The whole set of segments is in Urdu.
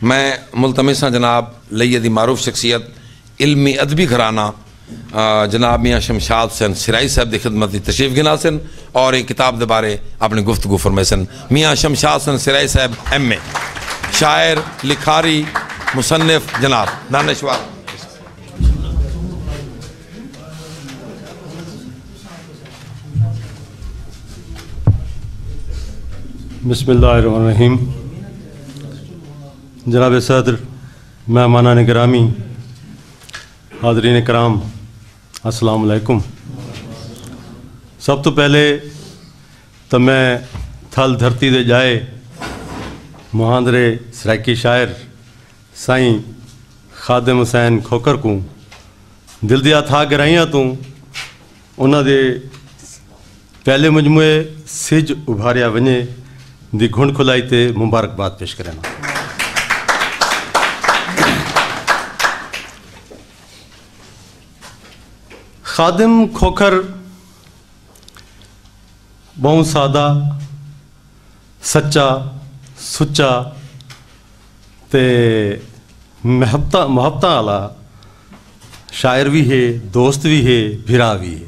میں ملتمس ہاں جناب لیدی معروف شخصیت علمی ادبی گھرانہ جناب میاں شمشاد حسین سرائی صاحب دی خدمت دی تشریف گنا سن اور ایک کتاب دے بارے اپنی گفتگو فرمائے سن۔ میاں شمشاد حسین سرائی صاحب ایم اے، شاعر، لکھاری، مصنف، جناب دانشور۔ بسم اللہ الرحمن الرحیم۔ جناب صدر، مہمانان گرامی، حاضرین کرام، السلام علیکم۔ سب تو پہلے تو میں تھل دھرتی دے جائے مہاندرے سرائکی شاعر سائیں خادم حسین کھوکر کو دل دیا تھا گرائیاں تو انہاں دے پہلے مجموعے سج ابھاریا ونجے دی گھنڈ کھلائی تے مبارکباد پیش کرنا۔ خادم کھوکر بہت سادہ، سچا، سچا تے محبتاں والا شاعر بھی ہے، دوست بھی ہے، بھرا بھی ہے۔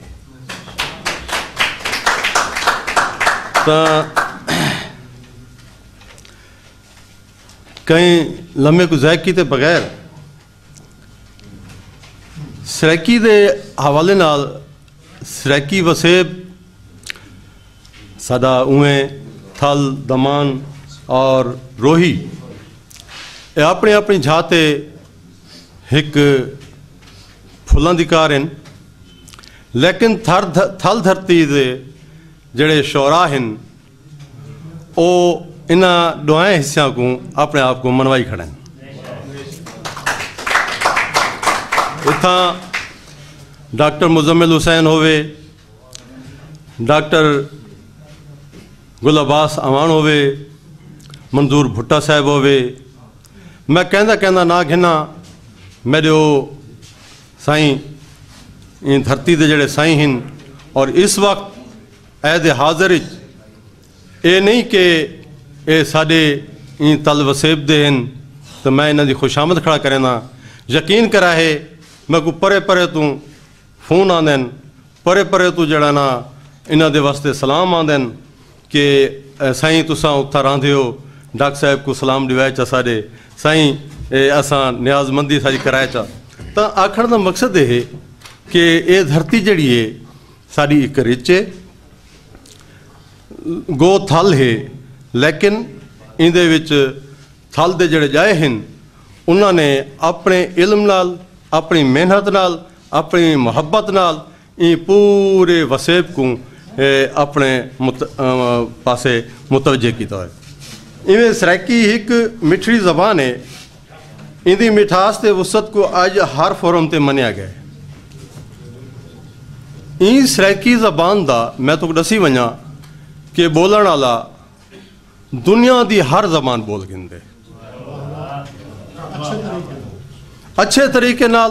کہیں لمحے کو ضائع کیتے بغیر سرائکی دے حوالے نال سرائکی وسیب ساڈا اویں تھل دمان اور روہی اے اپنی اپنی جھاتے ایک پھلاں دی کار ہیں، لیکن تھل دھرتی دے جڑے شعراء ہیں او انہاں دعائیں حصیاں کو اپنے آپ کو منوائی کھڑے ہیں۔ اتھاں ڈاکٹر مزمل حسین ہوئے، ڈاکٹر گل عباس امان ہوئے، منظور بھٹا صاحب ہوئے، میں کہندہ نہ گھنا میرے سائیں ان دھرتی دے جڑے سائیں ہیں اور اس وقت عہد حاضر اے نہیں کہ اے ساڈے ان تل وسیب دے ہیں تو میں انہاں دی خوش آمد کھڑا کرنا۔ یقین کرا ہے میں کو پرے پرے تو فون آندین، پرے پرے تو جڑا نا انہاں دے واسطے سلام آندین کہ سائیں تساں اتھا راندھے ہو، ڈاکٹر صاحب کو سلام ڈیوائے چا ساڈے سائیں اساں نیاز مندی ساری کرائے چا۔ تا آکھن دا مقصد ہے کہ اے دھرتی جڑی ہے ساڈی ایک رچ ہے، گو تھل ہے، لیکن ان دے وچ تھل دے جڑے جائے ہیں انہاں نے اپنے علم نال، اپنی محنت نال، اپنی محبت نال ان پورے وسیب کو اپنے پاسے متوجہ کیتا ہے۔ ایویں سرائکی ایک مٹھڑی زبان ہے، ان دی مٹھاس تے وسعت کو آج ہر فورم تے منیا گیا ہے۔ این سرائکی زبان دا میں تو دسی ونجا کہ بولن والا دنیا دی ہر زبان بول گندے اچھے طریقے نال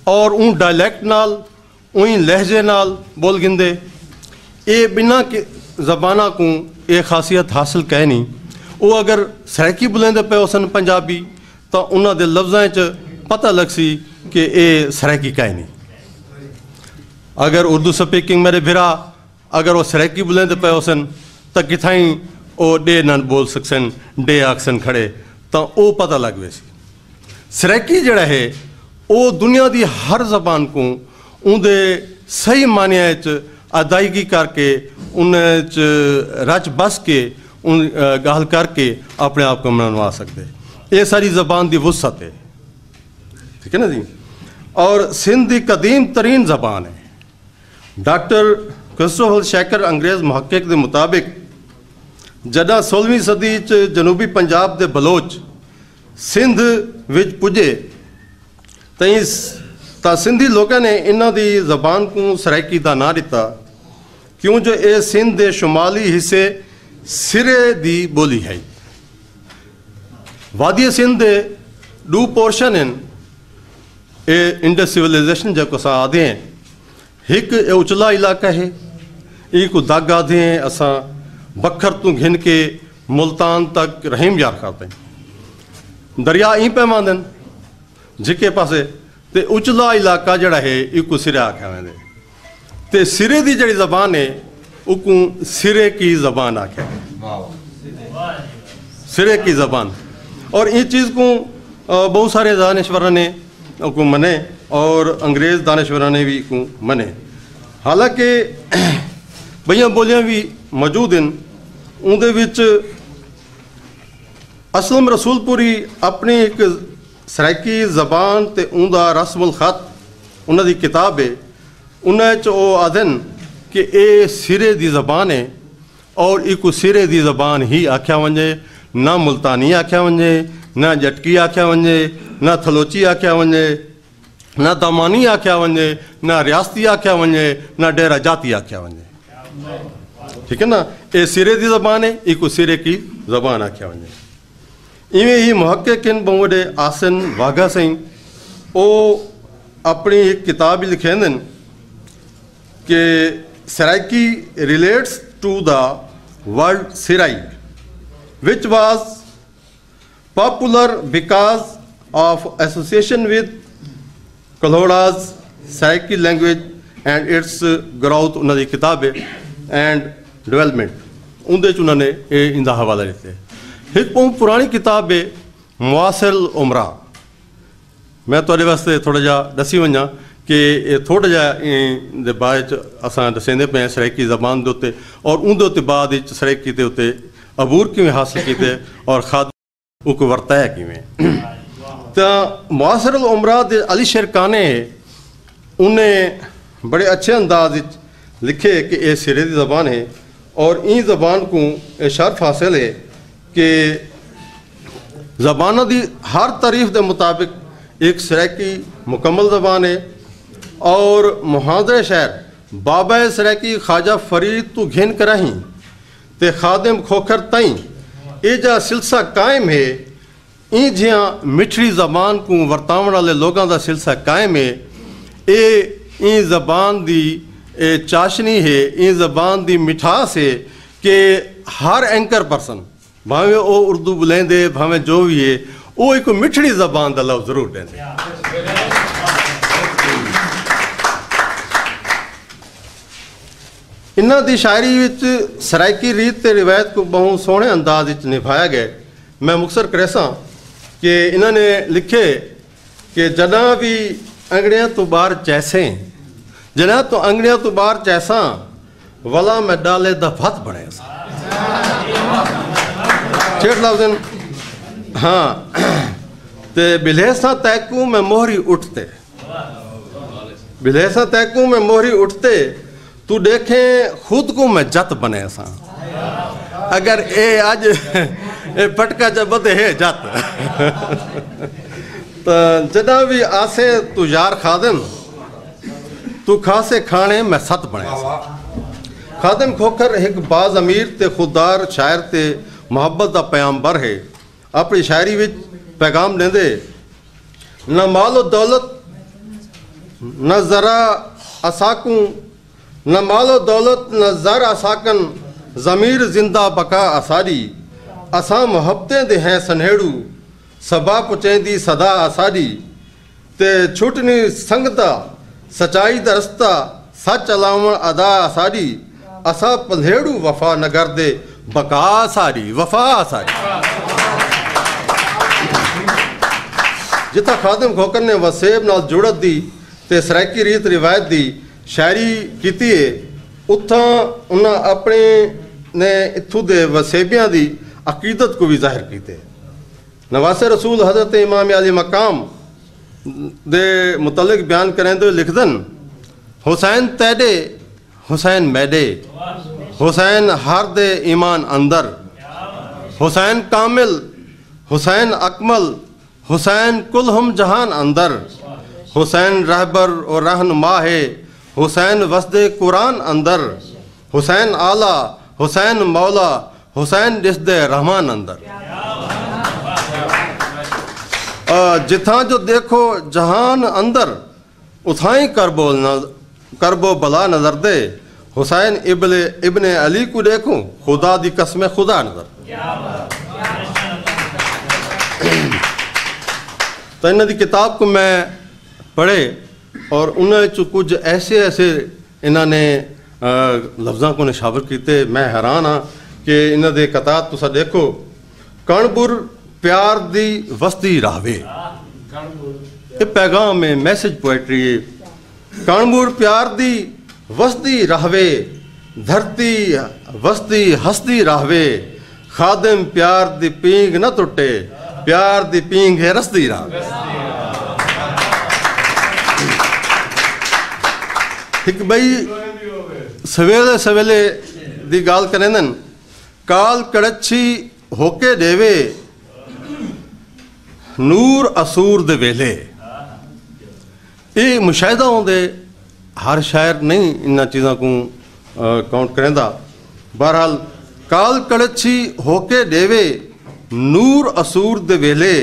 اور اون ڈائلیکٹ نال، اون لہجے نال بول گندے۔ اے بنا زبانہ کو اے خاصیت حاصل کہہ نہیں، وہ اگر سرائکی بلندے پہ ہوسن پنجابی تو انہاں دے لفظاں چ پتہ لگ سی کہ اے سرائکی کہہ نہیں۔ اگر اردو سپیکنگ میرے بھرا اگر وہ سرائکی بلندے پہ ہوسن تو کتھائیں او ڈے نہ بول سکسن، ڈے آکسن کھڑے تو او پتہ لگ ویسی۔ سرائکی جڑا ہے او دنیا دی ہر زبان کو ان دے صحیح معنی چ ادائیگی کر کے ان رچ بس کے ان گال کر کے اپنے آپ کو منوا سکتے۔ یہ ساری زبان دی وسعت ہے، ٹھیک ہے نا جی۔ اور سندھ دی قدیم ترین زبان ہے۔ ڈاکٹر کرسٹوفر شیکر انگریز محقق دے مطابق جدہ 16ویں صدی جنوبی پنجاب دے بلوچ سندھ وچ پجے تا سندھی لوگوں نے انہاں دی زبان کو سرائکی دا نام دیتا کیوں جو اے سندھ دے شمالی حصے سرے دی بولی ہے۔ وادی سندھ دے دو پورشن ہیں، اے انڈس سیولیزیشن جو کسا آدھے ہیں، ایک اچلا علاقہ ہے، ایک داگ آدھے ہیں اساں بکھر تو گھن کے ملتان تک رحیم یار کرتے ہیں۔ دریا این پیماندن جھکے پاسے تے اچلا علاقہ جڑا ہے ایک سرے آکھا ویندے تے سرے دی جڑی زبان ہے اکو سرے کی زبان آکھا ہے سرے کی زبان اور این چیز کو بہت سارے دانشوروں نے کو منے اور انگریز دانشوروں نے بھی کو منے حالانکہ بھئیاں بولیاں بھی موجود ہیں ان دے وچ اسلم رسول پوری اپنی ایک سرائکی زبان تے ان دا رسم الخط انہاں دی کتاب ہے انہاں چ او آدھن کہ اے سرے دی زبان ہے اور ایک سرے دی زبان ہی آکھیا ونجے نہ ملتانی آکھیا ونجے نہ جٹکی آکھیا ونجے نہ تھلوچی آکھیا ونجے نہ دامانی آکھیا ونجے نہ ریاستی آکھیا ونجے نہ ڈیرہ جاتی آکھیا ونجے ٹھیک ہے نا اے سرے دی زبان ہے ایک سرے کی زبان آکھیا ونجے ایویں ہی محقق ان بہوڑے آسن واگھا سائیں او اپنی ایک کتاب لکھیں دن کہ Saraiki relates to the word Sirai which was popular because of association with Kalhoda's Saraiki language and its growth انہوں نے کتاب ہے and development اندے چ انہوں نے ان دا حوالہ دیتے ایک پرانی کتاب ہے معاصر العمرہ میں تھوڑے واسطے تھوڑا جا دسی ونجا کہ تھوڑا جا دے بعد اساں دسیندے پے سرائکی زبان دے اوتے اور ان دے اوتے بعد سرائکی دے اوتے عبور کیویں حاصل کیتے اور خاد او کو ورتایا کیویں تا معاصر العمرہ دے علی شرکانے انہیں بڑے اچھے انداز لکھے کہ اے سرے دی زبان ہے اور این زبان کو شرف حاصل ہے کہ زبانہ دی ہر تعریف دے مطابق ایک سرائکی مکمل زبان ہے اور محاضر شہر بابا سرائکی خواجہ فرید تو گھن کراہیں تے خادم کھوکھر تائیں اے جا سلسلہ قائم ہے این جہاں مٹھڑی زبان کو ورتاون والے لوگاں دا سلسلہ قائم ہے این زبان دی چاشنی ہے این زبان دی مٹھاس ہے کہ ہر اینکر پرسن بھاویں او اردو بلیں دے بھاویں جو بھی ہے وہ ایک مٹھڑی زبان دا لفظ ضرور دیں دے انہاں دی شاعری وچ سرائکی ریت تے روایت کو بہت سونے انداز وچ نبھایا گئے میں مختصر کریساں کہ انہوں نے لکھے کہ جناب بھی انگڑیاں تو بار چیسیں جناب تو انگڑیاں تو بار چیساں ولا میں ڈالے دا بھت بڑھے سا چھیٹ لفظن ہاں تے بلیساں تیکوں میں موہری اٹھتے بلیساں تیکوں میں موہری اٹھتے تو دیکھیں خود کو میں جت بنے سا اگر اے آج پٹکا جبت ہے جت جناب بھی آسے تو یار خادم تو کھاسے کھانے میں ست بنے سا خادم کھوکر ایک باز امیر تے خوددار شاعر تے محبت دا پیامبر ہے اپنی شاعری وچ پیغام دیں دے نہ مال و دولت نہ ذرا اساکوں نہ مال و دولت نہ زر اساکن ضمیر زندہ بقا اساری اساں محبتیں دے ہیں سنہیڑو سبا پچیں دی صدا اساری تے چھٹنی سنگتا سچائی دا رستہ سچ علاوہ ادا اساری اسا پندھیڑو وفا نگر دے بقا اساری وفا اساری جتا خادم کھوکر نے وسیب نال جوڑت دی تے سرائکی ریت روایت دی شاعری کیتی ہے اتھاں انہاں اپنے نے اتھو دے وسیبیاں دی عقیدت کو بھی ظاہر کیتے نواس رسول حضرت امام علی مقام دے متعلق بیان کریں تو لکھدن حسین تیڈے حسین میڈے حسین ہر دے ایمان اندر حسین کامل حسین اکمل حسین کل ہم جہان اندر حسین رہبر اور رہنما ہے حسین وسد قرآن اندر حسین آلہ حسین مولا حسین رشد رحمان اندر جتھاں جو دیکھو جہان اندر اتھائیں کرب و بلا نظر دے حسین ابن علی کو دیکھوں خدا دی قسم خدا نظر تو انہوں کی کتاب کو میں پڑھے اور انہوں کچھ ایسے انہوں نے لفظوں کو نشاور کیتے. میں حیران ہاں کہ انہوں دے قطعات تسا دیکھو. کانبر پیار دی وسطی راہوے، یہ پیغام ہے، میسج پوئٹری ہے. کانبر پیار دی وسطی راہوے، دھرتی وسطی ہستی راہوے، خادم پیار دی پینگ نہ ٹوٹے، پیار دی پینگ ہے رستی راہوے. ایک بھئی سویلے سویلے دی گال کریں کال کڑچھی ہوکے دیوے نور اسور دے ویلے. یہ مشاہدہ ہوں دے ہر شاعر نہیں انہاں چیزاں کو کاؤنٹ کریں دا. بہرحال کال کڑچھی ہوکے دیوے نور اسور دے ویلے،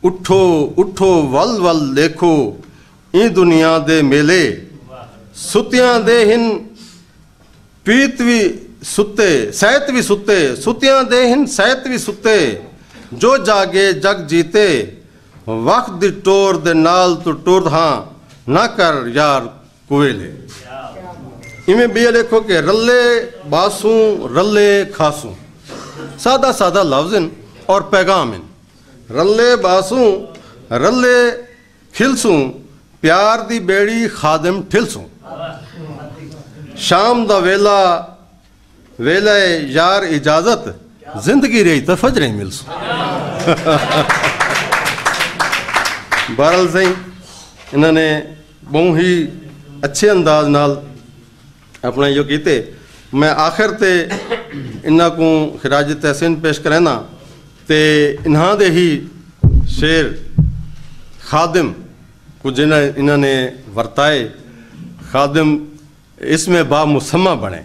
اٹھو اٹھو ول ول دیکھو این دنیا دے میلے، ستیاں دے ہن پیت بھی ستے سیت بھی ستے، ستیاں دے ہن سیت بھی ستے، جو جاگے جگ جیتے، وقت دی ٹور دے نال تو ٹور ہاں نہ کر یار کوئلے. میں بھی دیکھو کہ رلے باسوں رلے کھاسوں، سادہ سادہ لفظ اور پیغام ہیں. رلے باسوں رلے کھلسوں، پیار دی بیڑی خادم ٹھلسوں، شام دا ویلا ویلے یار اجازت، زندگی رہی تو فجریں ملسوں. بہرحال صحیح انہوں نے بہت ہی اچھے انداز نال اپنا یہ کیتے. میں آخر تے انہاں کو خراج تحسین پیش کرینا تے انہاں دے ہی شعر خادم کو انہوں نے ورتائے. خادم اس میں با مسمہ بنے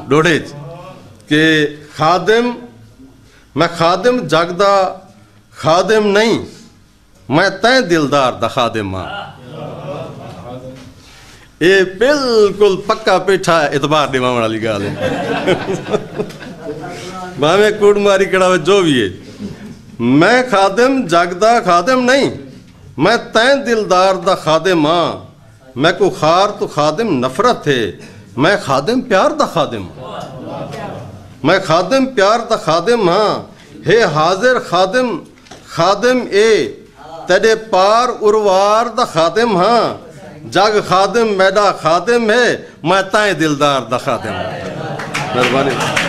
ڈوڑے کہ خادم میں خادم جاگدا خادم نہیں، میں تین دلدار دا خادم ہاں. یہ بالکل پکا پیٹھا اعتبار دیوان والی گال ہے. میں کوڑ ماری کڑا جو بھی ہے، میں خادم جاگدا خادم نہیں، میں تین دلدار دا خادم ہاں. میں کو خار تو خادم نفرت ہے، میں خادم پیار دا خادم ہاں. میں خادم پیار دا خادم ہاں. ہے حاضر خادم خادم اے تیرے پار اروار دا خادم ہاں. جگ خادم میڈا خادم ہے، میں تائیں دلدار دا خادم ہاں. مہربانی.